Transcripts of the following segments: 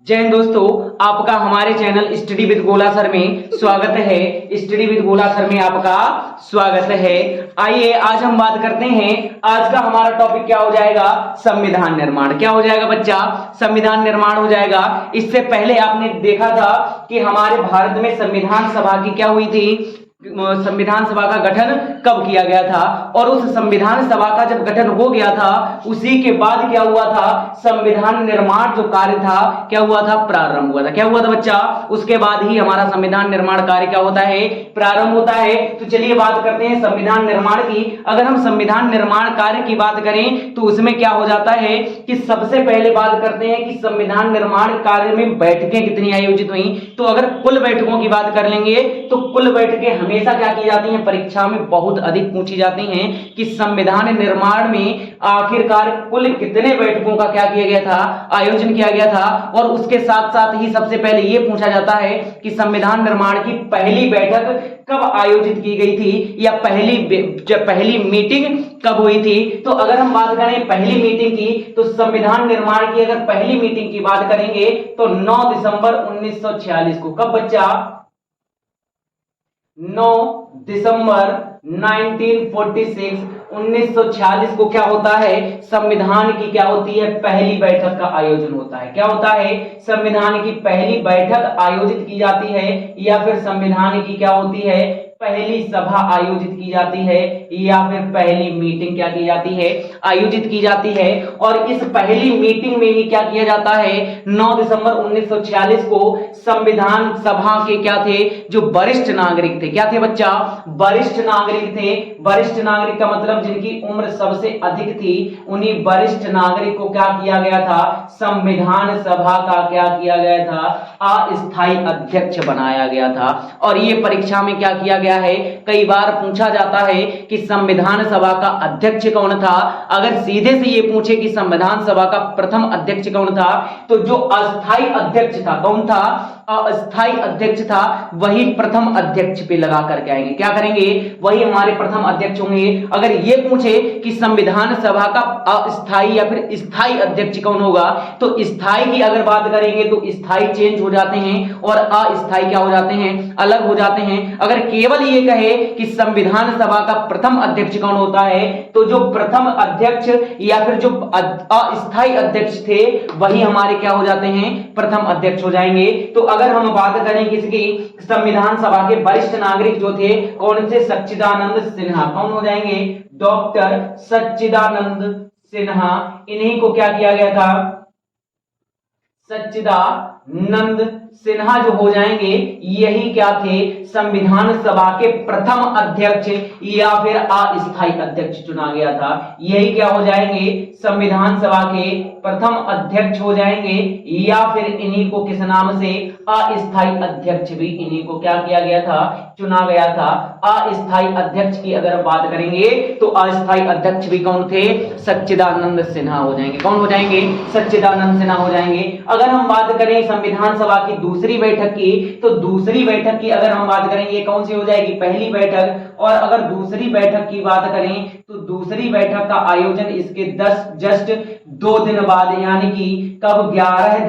जय हिंद दोस्तों, आपका हमारे चैनल स्टडी विद गोला सर में स्वागत है। स्टडी विद गोला सर में आपका स्वागत है। आइए आज हम बात करते हैं। आज का हमारा टॉपिक क्या हो जाएगा? संविधान निर्माण। क्या हो जाएगा बच्चा? संविधान निर्माण हो जाएगा। इससे पहले आपने देखा था कि हमारे भारत में संविधान सभा की क्या हुई थी? संविधान सभा का गठन कब किया गया था? और उस संविधान सभा का जब गठन हो गया था, उसी के बाद क्या हुआ था? संविधान निर्माण जो कार्य था क्या हुआ था? प्रारंभ हुआ था। क्या हुआ था बच्चा? उसके बाद ही हमारा संविधान निर्माण कार्य क्या होता है? प्रारंभ होता है। तो चलिए बात करते हैं संविधान निर्माण की। अगर हम संविधान निर्माण कार्य की बात करें तो उसमें क्या हो जाता है कि सबसे पहले बात करते हैं कि संविधान निर्माण कार्य में बैठकें कितनी आयोजित हुई। तो अगर कुल बैठकों की बात कर लेंगे तो कुल बैठकें हमेशा क्या की जाती हैं? परीक्षा में बहुत अधिक पूछी जाती हैं कि संविधान निर्माण में आखिरकार कुल कितने बैठकों का क्या किया गया था? आयोजन किया गया था। और उसके साथ साथ ही सबसे पहले यह पूछा जाता है कि संविधान निर्माण की पहली बैठक कब आयोजित की गई थी, या पहली मीटिंग कब हुई थी। तो अगर हम बात करें पहली मीटिंग की, तो संविधान निर्माण की अगर पहली मीटिंग की बात करेंगे तो 9 दिसंबर 1946 को। कब बच्चा? 9 दिसंबर 1946 को क्या होता है? संविधान की क्या होती है? पहली बैठक का आयोजन होता है। क्या होता है? संविधान की पहली बैठक आयोजित की जाती है, या फिर संविधान की क्या होती है? पहली सभा आयोजित की जाती है, या फिर पहली मीटिंग क्या की जाती है? आयोजित की जाती है। और इस पहली मीटिंग में ही क्या किया जाता है? 9 दिसंबर 1946 को संविधान सभा के क्या थे? जो वरिष्ठ नागरिक थे। क्या थे बच्चा? वरिष्ठ नागरिक थे। वरिष्ठ नागरिक का मतलब जिनकी उम्र सबसे अधिक थी, उन्हीं वरिष्ठ नागरिक को क्या किया गया था? संविधान सभा का क्या किया गया था? अस्थायी अध्यक्ष बनाया गया था। और ये परीक्षा में क्या किया गया है? कई बार पूछा जाता है कि संविधान सभा का अध्यक्ष कौन था। अगर सीधे से ये पूछे कि संविधान सभा का प्रथम अध्यक्ष कौन था, तो जो अस्थायी अध्यक्ष था, कौन था? अस्थायी अध्यक्ष था, वही प्रथम अध्यक्ष पे लगा करके आएंगे। क्या करेंगे? वही हमारे प्रथम अध्यक्ष होंगे। अगर ये पूछे कि संविधान सभा का अस्थायी या फिर स्थायी अध्यक्ष कौन होगा, तो स्थायी की अगर बात करेंगे तो स्थायी चेंज हो जाते हैं और अस्थायी क्या हो जाते हैं? अलग हो जाते हैं। अगर केवल ये कहे कि संविधान सभा का प्रथम अध्यक्ष कौन होता है, तो जो प्रथम अध्यक्ष या फिर जो अस्थायी अध्यक्ष थे, वही हमारे क्या हो जाते हैं? प्रथम अध्यक्ष हो जाएंगे। तो अगर हम बात करें किसकी? संविधान सभा के वरिष्ठ नागरिक जो थे, कौन से? सच्चिदानंद सिन्हा। कौन हो जाएंगे? डॉक्टर सच्चिदानंद सिन्हा। इन्हीं को क्या किया गया था? सच्चिदानंद सिन्हा जो हो जाएंगे, यही क्या थे? संविधान सभा के प्रथम अध्यक्ष या फिर अस्थायी अध्यक्ष चुना गया था। यही क्या हो जाएंगे? संविधान सभा के प्रथम अध्यक्ष हो जाएंगे, या फिर इन्हीं को किस नाम से? अस्थायी अध्यक्ष भी इन्हीं को क्या किया गया था? चुना गया था। अस्थायी अध्यक्ष की अगर बात करेंगे तो अस्थायी अध्यक्ष भी कौन थे? सच्चिदानंद सिन्हा हो जाएंगे। कौन हो जाएंगे? सच्चिदानंद सिन्हा हो जाएंगे। अगर हम बात करें संविधान सभा की दूसरी बैठक की, तो दूसरी बैठक की अगर हम बात करेंगे, कौन सी हो जाएगी? पहली बैठक। और अगर दूसरी बैठक की बात करें तो दूसरी बैठक का आयोजन इसके जस्ट 2 दिन बाद, यानी कि कब? 11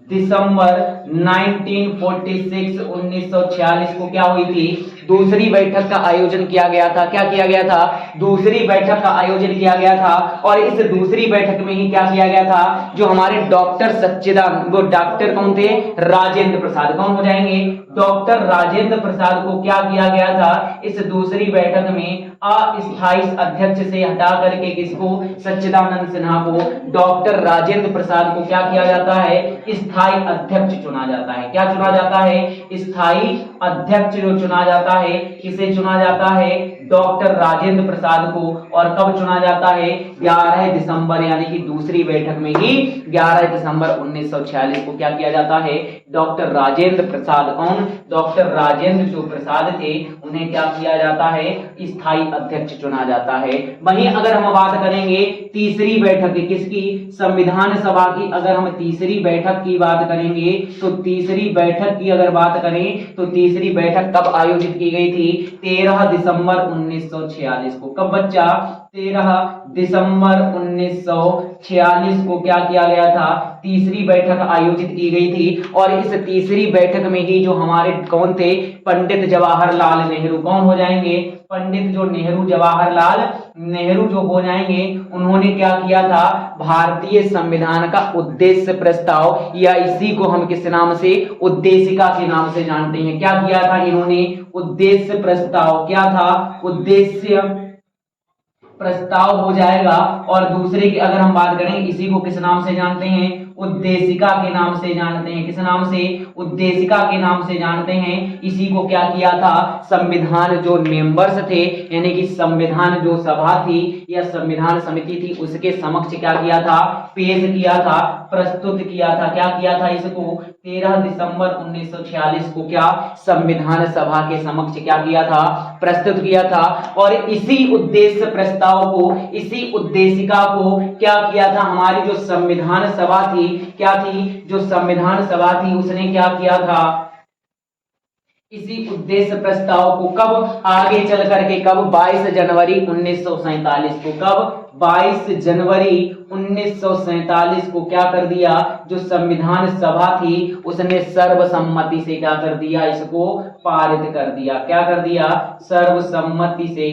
दिसंबर 1946 को क्या हुई थी? दूसरी बैठक का आयोजन किया गया था। क्या किया गया था? दूसरी बैठक का आयोजन किया गया था। और इस दूसरी बैठक में ही क्या किया गया था? जो हमारे डॉक्टर सच्चिदानंद, वो डॉक्टर कौन थे? राजेंद्र प्रसाद। कौन हो जाएंगे? डॉक्टर राजेंद्र प्रसाद को क्या किया गया था? इस दूसरी बैठक में अस्थायी अध्यक्ष से हटा करके किसको? सच्चिदानंद सिन्हा को, डॉक्टर राजेंद्र प्रसाद को क्या किया जाता है? स्थायी अध्यक्ष चुना जाता है। क्या चुना जाता है? स्थायी अध्यक्ष जो चुना जाता है, किसे चुना जाता है? डॉक्टर राजेंद्र प्रसाद को। और कब चुना जाता है? 11 दिसंबर, यानी कि दूसरी बैठक में ही 11 दिसंबर 1946 को क्या किया जाता है? डॉक्टर राजेंद्र प्रसाद, कौन? डॉक्टर राजेंद्र जो प्रसाद थे, उन्हें क्या किया जाता है? स्थायी अध्यक्ष चुना जाता है। वहीं अगर हम बात करेंगे तीसरी बैठक किसकी? संविधान सभा की। अगर हम तीसरी बैठक की बात करेंगे तो तीसरी बैठक की अगर बात करें तो तीसरी बैठक कब आयोजित की गई थी? 13 दिसंबर 1946 को। कब बच्चा? 13 दिसंबर 1946 को क्या किया गया था? तीसरी बैठक आयोजित की गई थी। और इस तीसरी बैठक में ही जो हमारे कौन थे? पंडित जवाहरलाल नेहरू। कौन हो जाएंगे? पंडित जो नेहरू, जवाहरलाल नेहरू जो हो जाएंगे, उन्होंने क्या किया था? भारतीय संविधान का उद्देश्य प्रस्ताव, या इसी को हम किस नाम से? उद्देशिका के नाम से जानते हैं। क्या किया था इन्होंने? उद्देश्य प्रस्ताव। क्या था? उद्देश्य प्रस्ताव हो जाएगा। और दूसरे की अगर हम बात करें, इसी को किस नाम से जानते हैं? उद्देशिका के नाम से जानते हैं। किस नाम से? उद्देशिका के नाम से जानते हैं। इसी को क्या किया था? संविधान जो मेंबर्स थे, यानी कि संविधान जो सभा थी या संविधान समिति थी, उसके समक्ष क्या किया था? पेश किया था, प्रस्तुत किया था। क्या किया था? इसको 13 दिसंबर 1946 को क्या? संविधान सभा के समक्ष क्या किया था? प्रस्तुत किया था। और इसी उद्देश्य प्रस्ताव को, इसी उद्देशिका को क्या किया था? हमारी जो संविधान सभा थी, क्या थी? जो संविधान सभा थी, उसने क्या किया था? इसी उद्देश्य प्रस्ताव को कब आगे चल करके, कब? 22 जनवरी 1947 को। कब? 22 जनवरी 1947 को क्या कर दिया? जो संविधान सभा थी, उसने सर्वसम्मति से क्या कर दिया? इसको पारित कर दिया। क्या कर दिया? सर्वसम्मति से,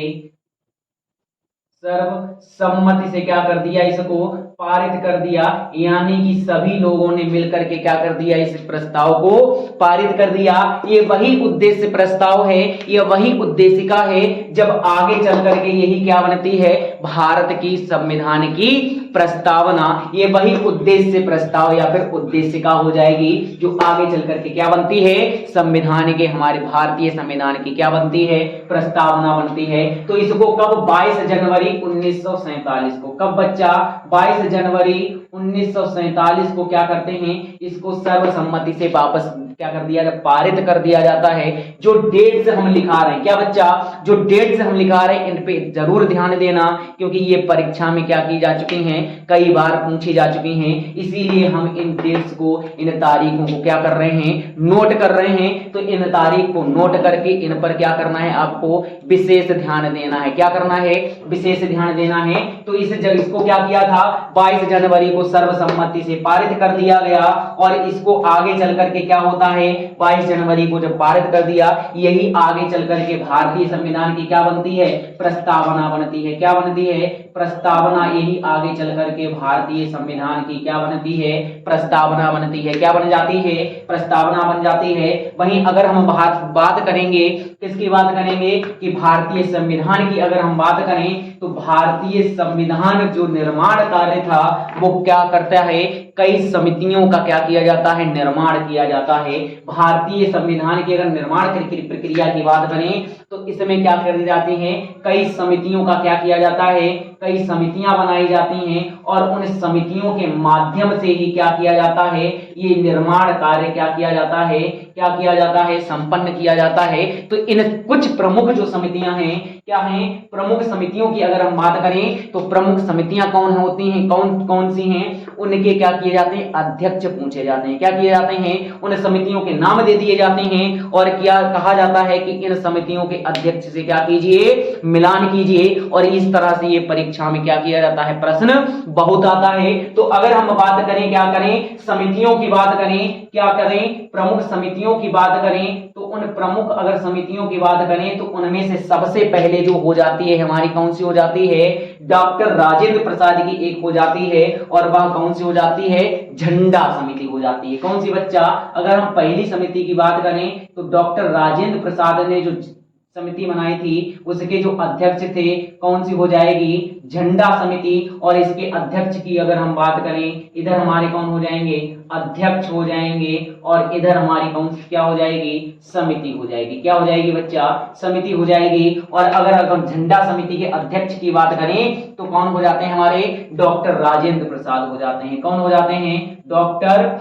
सर्वसम्मति से क्या कर दिया? इसको पारित कर दिया। यानी कि सभी लोगों ने मिलकर के क्या कर दिया? इस प्रस्ताव को पारित कर दिया। ये वही उद्देश्य प्रस्ताव है, ये वही उद्देशिका है, जब आगे चल करके यही क्या बनती है? भारत की संविधान की प्रस्तावना। ये वही उद्देश्य प्रस्ताव या फिर उद्देशिका हो जाएगी, जो आगे चल करके क्या बनती है? संविधान के, हमारे भारतीय संविधान की क्या बनती है? प्रस्तावना बनती है। तो इसको कब? 22 जनवरी 1947 को। कब बच्चा? 22 जनवरी 1947 को क्या करते हैं? इसको सर्वसम्मति से वापस क्या कर दिया? पारित कर दिया जाता है। जो डेट्स हम लिखा रहे हैं, क्या बच्चा? जो डेट्स हम लिखा रहे हैं, इन पे जरूर ध्यान देना, क्योंकि ये परीक्षा में क्या की जा चुकी हैं? कई बार पूछी जा चुकी हैं। इसीलिए हम इन डेट्स को, इन तारीखों को क्या कर रहे हैं? नोट कर रहे हैं। तो इन तारीख को नोट करके इन पर क्या करना है? आपको विशेष ध्यान देना है। क्या करना है? विशेष ध्यान देना है। तो इसको क्या किया था? 22 जनवरी को सर्वसम्मति से पारित कर दिया गया। और इसको आगे चल करके क्या होता है? 22 जनवरी को जब पारित कर दिया, यही आगे चल करके भारतीय संविधान की क्या बनती है? प्रस्तावना बनती है। क्या बनती है? प्रस्तावना। यही आगे चल करके भारतीय संविधान की क्या बनती है? प्रस्तावना बनती है। क्या बन जाती है? प्रस्तावना बन जाती है। वहीं अगर हम बात करेंगे, किसकी बात करेंगे? कि भारतीय संविधान की अगर हम बात करें, तो भारतीय संविधान जो निर्माण कार्य था, वो क्या करता है? कई समितियों का क्या किया जाता है? निर्माण किया जाता है। भारतीय संविधान की अगर निर्माण प्रक्रिया की बात करें, तो इसमें क्या कर जाती है? कई समितियों का क्या किया जाता है? कई समितियां बनाई जाती हैं, और उन समितियों के माध्यम से ही क्या किया जाता है? ये निर्माण कार्य क्या किया जाता है? क्या किया जाता है? संपन्न किया जाता है। तो इन कुछ प्रमुख जो समितियां हैं, क्या हैं? प्रमुख समितियों की अगर हम बात करें, तो प्रमुख समितियां कौन होती हैं? कौन कौन सी हैं? उनके क्या किए जाते हैं? अध्यक्ष पूछे जाते हैं। क्या किए जाते हैं? उन समितियों के नाम दे दिए जाते हैं, और क्या कहा जाता है? कि इन समितियों के अध्यक्ष से क्या कीजिए? मिलान कीजिए। और इस तरह से ये परीक्षा में क्या किया जाता है? प्रश्न बहुत आता है। तो अगर हम बात करें, क्या करें? समितियों की बात करें, क्या करें? प्रमुख समितियों की बात करें, तो उन प्रमुख अगर समितियों की बात करें, तो उनमें से सबसे पहले जो हो जाती है हमारी, कौन सी हो जाती है? डॉक्टर राजेंद्र प्रसाद की एक हो जाती है, और वह कौन सी हो जाती है? झंडा समिति हो जाती है। कौन सी बच्चा? अगर हम पहली समिति की बात करें, तो डॉक्टर राजेंद्र प्रसाद ने जो समिति बनाई थी, उसके जो अध्यक्ष थे, कौन सी हो जाएगी? झंडा समिति। और इसके अध्यक्ष की अगर हम बात करें, इधर हमारे कौन हो जाएंगे? अध्यक्ष हो जाएंगे, और इधर हमारी कौन सी क्या हो जाएगी? समिति हो जाएगी। क्या हो जाएगी बच्चा? समिति हो जाएगी। और अगर हम झंडा समिति के अध्यक्ष की बात करें, तो कौन हो जाते हैं हमारे? डॉक्टर राजेंद्र प्रसाद हो जाते हैं। कौन हो जाते हैं? डॉक्टर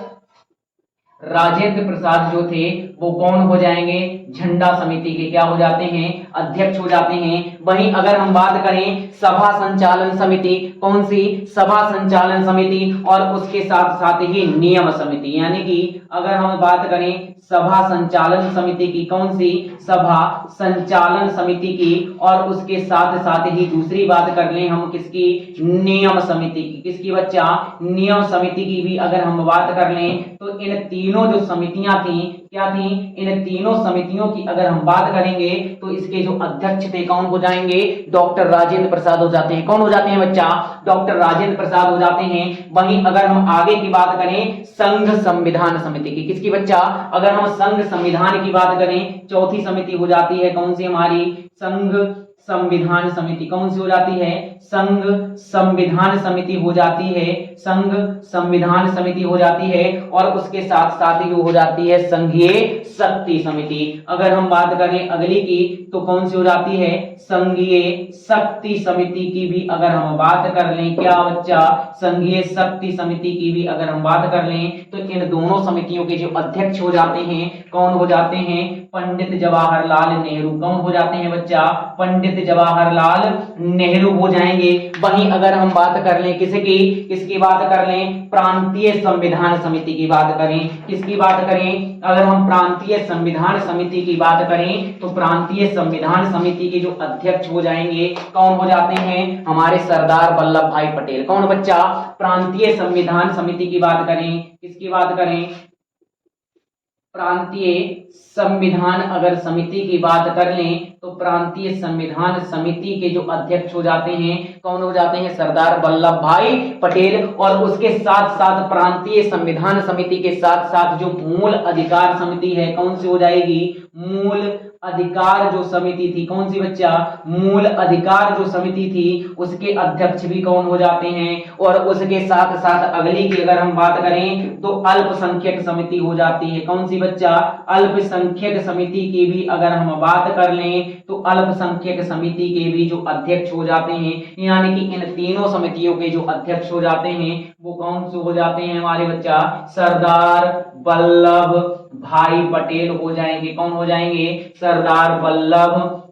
राजेंद्र प्रसाद जो थे वो कौन हो जाएंगे, झंडा समिति के क्या हो जाते हैं, अध्यक्ष हो जाते हैं। वहीं अगर हम बात करें सभा संचालन समिति, कौन सी, सभा संचालन समिति, और उसके साथ साथ ही नियम समिति, यानी कि अगर हम बात करें सभा संचालन समिति की, कौन सी, सभा संचालन समिति की, और उसके साथ साथ ही दूसरी बात कर लें हम किसकी, नियम समिति की, किसकी बच्चा, नियम समिति की भी अगर हम बात कर लें तो इन तीनों जो समितियां थी क्या थी, इन तीनों समितियों की अगर हम बात करेंगे तो इसके जो अध्यक्ष थे कौन हो जाएंगे, डॉक्टर राजेंद्र प्रसाद हो जाते हैं। कौन हो जाते हैं बच्चा, डॉक्टर राजेंद्र प्रसाद हो जाते हैं। वहीं अगर हम आगे की बात करें संघ संविधान समिति की, किसकी बच्चा, अगर हम संघ संविधान की बात करें चौथी समिति हो जाती है कौन सी हमारी, संघ संविधान समिति, कौन सी हो जाती है, संघ संविधान समिति हो जाती है, संघ संविधान समिति हो जाती है, और उसके साथ साथ ही हो जाती है संघीय शक्ति समिति। अगर हम बात करें अगली की तो कौन सी हो जाती है, संघीय शक्ति समिति की भी अगर हम बात कर लें, क्या बच्चा, संघीय शक्ति समिति की भी अगर हम बात कर लें तो इन दोनों समितियों के जो अध्यक्ष हो जाते हैं कौन हो जाते हैं, पंडित जवाहरलाल नेहरू। कौन हो जाते हैं बच्चा, पंडित जवाहरलाल नेहरू हो जाएंगे। वहीं अगर हम बात कर लें किसकी, किसकी बात कर लें, प्रांतीय संविधान समिति की बात करें, किसकी बात करें, अगर हम प्रांतीय संविधान समिति की बात करें तो प्रांतीय संविधान समिति के जो अध्यक्ष हो जाएंगे कौन हो जाते हैं, हमारे सरदार वल्लभ भाई पटेल। कौन बच्चा, प्रांतीय संविधान समिति की बात करें, किसकी बात करें, प्रांतीय संविधान अगर समिति की बात कर लें तो प्रांतीय संविधान समिति के जो अध्यक्ष हो जाते हैं कौन हो जाते हैं, सरदार वल्लभ भाई पटेल। और उसके साथ साथ प्रांतीय संविधान समिति के साथ साथ जो मूल अधिकार समिति है कौन सी हो जाएगी, मूल अधिकार जो समिति थी, कौन सी बच्चा, मूल अधिकार जो समिति थी उसके अध्यक्ष भी कौन हो जाते हैं। और उसके साथ साथ अगली की अगर हम बात करें तो अल्पसंख्यक समिति हो जाती है, कौन सी बच्चा, अल्पसंख्यक समिति की भी अगर हम बात कर लें तो अल्पसंख्यक समिति के भी जो अध्यक्ष हो जाते हैं, यानी कि इन तीनों समितियों के जो अध्यक्ष हो जाते हैं वो कौन से हो जाते हैं हमारे बच्चा, सरदार वल्लभ भाई पटेल हो जाएंगे। कौन हो जाएंगे, सरदार वल्लभ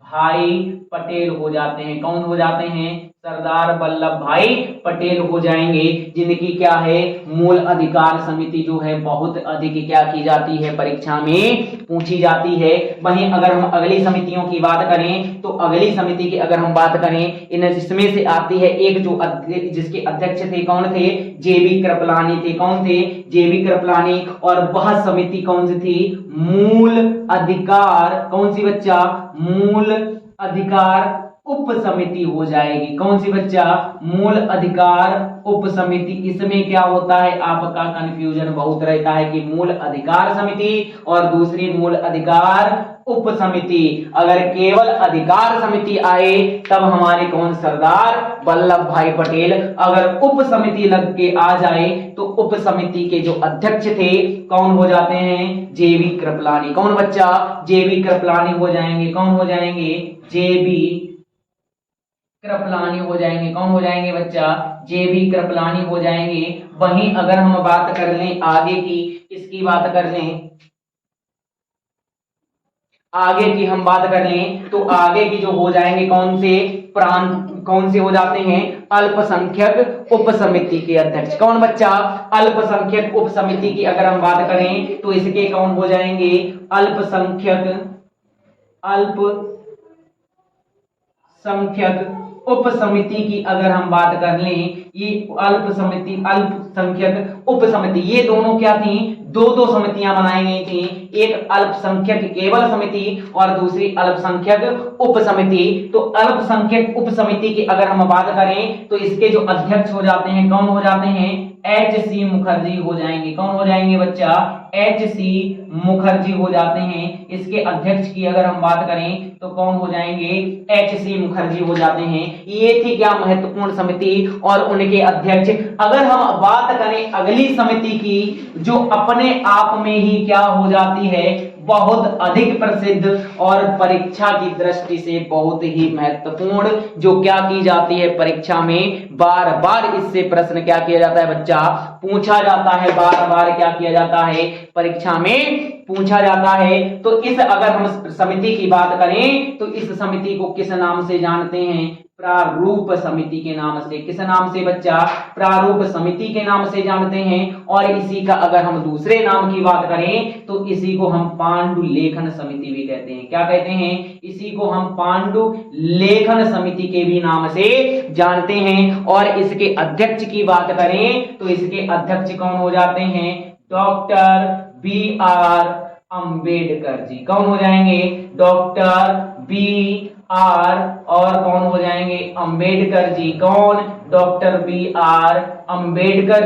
भाई पटेल हो जाते हैं। कौन हो जाते हैं, सरदार वल्लभ भाई पटेल हो जाएंगे, जिनकी क्या है, मूल अधिकार समिति जो है बहुत अधिक क्या की जाती है, परीक्षा में पूछी जाती है। वहीं अगर हम अगली समितियों की बात करें तो अगली समिति की अगर हम बात करें इसमें से आती है एक जो जिसके अध्यक्ष थे कौन थे, जेबी कृपलानी थे। कौन थे, जेबी कृपलानी। और वह समिति कौन सी थी, मूल अधिकार, कौन सी बच्चा, मूल अधिकार उप समिति हो जाएगी। कौन सी बच्चा, मूल अधिकार उप समिति। इसमें क्या होता है, आपका कंफ्यूजन बहुत रहता है कि मूल अधिकार समिति और दूसरी मूल अधिकार उप समिति। अगर केवल अधिकार समिति आए तब हमारे कौन, सरदार वल्लभ भाई पटेल। अगर उप समिति लग के आ जाए तो उप समिति के जो अध्यक्ष थे कौन हो जाते हैं, जेबी कृपलानी। कौन बच्चा, जेबी कृपलानी हो जाएंगे। कौन हो जाएंगे, जेबी कृपलानी हो जाएंगे। कौन हो जाएंगे बच्चा, जेबी कृपलानी हो जाएंगे। वहीं अगर हम बात कर लें आगे की, इसकी बात कर लें, आगे की हम बात कर लें तो आगे की जो हो जाएंगे कौन से, कौन से हो जाते हैं, अल्पसंख्यक उप समिति के अध्यक्ष। कौन बच्चा, अल्पसंख्यक उप समिति की अगर हम बात करें तो इसके कौन हो जाएंगे, अल्पसंख्यक उप समिति की अगर हम बात कर लें, ये अल्पसंख्यक उप समिति, ये दोनों क्या थी, दो समितियां बनाई गई थी, एक अल्पसंख्यक केवल समिति और दूसरी अल्पसंख्यक उप समिति। तो अल्पसंख्यक उप समिति की अगर हम बात करें तो इसके जो अध्यक्ष हो जाते हैं कौन हो जाते हैं, एच.सी. मुखर्जी हो जाएंगे। कौन हो जाएंगे बच्चा, एच.सी. मुखर्जी हो जाते हैं। इसके अध्यक्ष की अगर हम बात करें तो कौन हो जाएंगे, एच.सी. मुखर्जी हो जाते हैं। ये थी क्या, महत्वपूर्ण समिति और उनके अध्यक्ष। अगर हम बात करें अगली समिति की जो अपने आप में ही क्या हो जाती है, बहुत अधिक प्रसिद्ध और परीक्षा की दृष्टि से बहुत ही महत्वपूर्ण, जो क्या की जाती है परीक्षा में बार बार इससे प्रश्न क्या किया जाता है बच्चा, पूछा जाता है, बार बार क्या किया जाता है परीक्षा में पूछा जाता है। तो इस अगर हम समिति की बात करें तो इस समिति को किस नाम से जानते हैं, प्रारूप समिति के नाम से। किस नाम से बच्चा, प्रारूप समिति के नाम से जानते हैं। और इसी का अगर हम दूसरे नाम की बात करें तो इसी को हम पांडुलेखन समिति भी कहते हैं। क्या कहते हैं, इसी को हम पांडुलेखन समिति के भी नाम से जानते हैं। और इसके अध्यक्ष की बात करें तो इसके अध्यक्ष कौन हो जाते हैं, डॉक्टर बी.आर. अंबेडकर जी। कौन हो जाएंगे, डॉक्टर बी.आर. और कौन हो जाएंगे, अंबेडकर जी। कौन, डॉक्टर बी.आर. अंबेडकर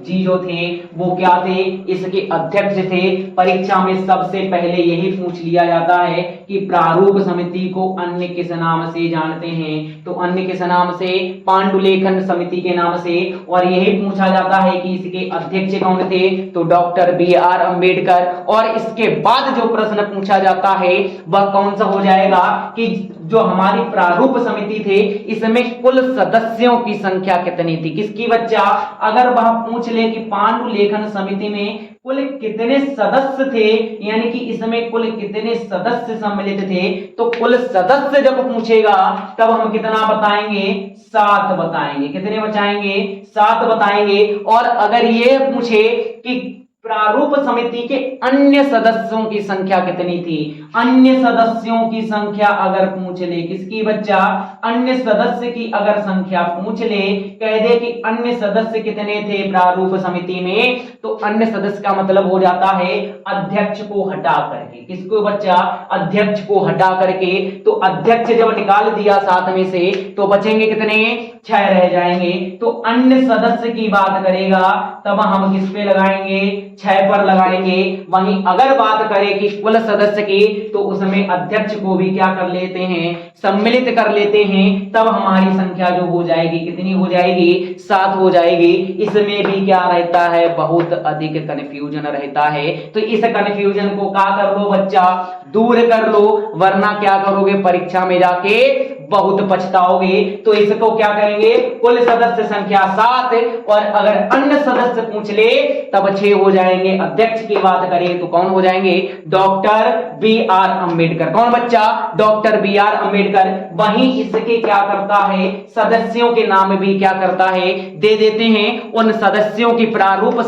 जी जो थे वो क्या थे, इसके अध्यक्ष थे। परीक्षा में सबसे पहले यही पूछ लिया जाता है कि प्रारूप समिति को अन्य किस नाम से जानते हैं, तो अन्य किस नाम से, पांडुलेखन समिति के नाम से। और यही पूछा जाता है कि इसके अध्यक्ष कौन थे, तो डॉक्टर बी.आर. अंबेडकर। और इसके बाद जो प्रश्न पूछा जाता है वह कौन सा हो जाएगा कि जो हमारी प्रारूप समिति थे इसमें कुल सदस्यों की संख्या कितनी थी। किसकी बच्चा, अगर वह पूछ ले कि पांडुलेखन समिति में कुल कितने सदस्य थे, यानी कि इसमें कुल कितने सदस्य सम्मिलित थे, तो कुल सदस्य जब पूछेगा तब हम कितना बताएंगे, 7 बताएंगे। कितने बचाएंगे, 7 बताएंगे। और अगर ये पूछे कि प्रारूप समिति के अन्य सदस्यों की संख्या कितनी थी, अन्य सदस्यों की संख्या अगर पूछ ले, किसकी बच्चा, अन्य सदस्य की अगर संख्या पूछ ले, कह दे कि अन्य सदस्य कितने थे प्रारूप समिति में, तो अन्य सदस्य का मतलब हो जाता है अध्यक्ष को हटा करके। किसको बच्चा, अध्यक्ष को हटा करके। तो अध्यक्ष जब निकाल दिया 7 में से तो बचेंगे कितने, 6 रह जाएंगे। तो अन्य सदस्य की बात करेगा तब हम किस पे लगाएंगे, 6 पर लगाएंगे। वहीं अगर बात करें कि कुल सदस्य की, तो उसमें अध्यक्ष को भी क्या कर लेते हैं, सम्मिलित कर लेते हैं। तब हमारी संख्या जो हो जाएगी, कितनी हो जाएगी, 7 हो जाएगी। इसमें भी क्या रहता है, बहुत अधिक कंफ्यूजन रहता है। तो इस कंफ्यूजन को क्या कर लो बच्चा, दूर कर लो, वरना क्या करोगे परीक्षा में जाके बहुत पछताओगे। तो इसको क्या करेंगे, कुल सदस्य संख्या 7 और अगर अन्य सदस्य पूछ ले तब 6 हो जाएंगे। अध्यक्ष की बात करें तो कौन हो जाएंगे, डॉक्टर बी.आर. अंबेडकर। कौन बच्चा, डॉक्टर बी.आर. अंबेडकर। वहीं इसके क्या करता है, सदस्यों के नाम भी क्या करता है, दे देते हैं। उन सदस्यों की प्रारूप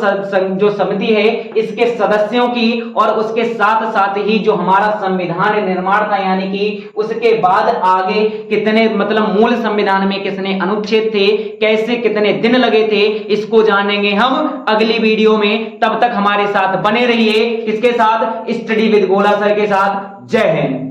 जो समिति है इसके सदस्यों की, और उसके साथ साथ ही जो हमारा संविधान निर्माण था, यानी कि उसके बाद आगे कितने, मतलब मूल संविधान में कितने अनुच्छेद थे, कैसे कितने दिन लगे थे, इसको जानेंगे हम अगली वीडियो में। तब तक हमारे साथ बने रहिए, किसके साथ, स्टडी विद गोला सर के साथ। जय हिंद।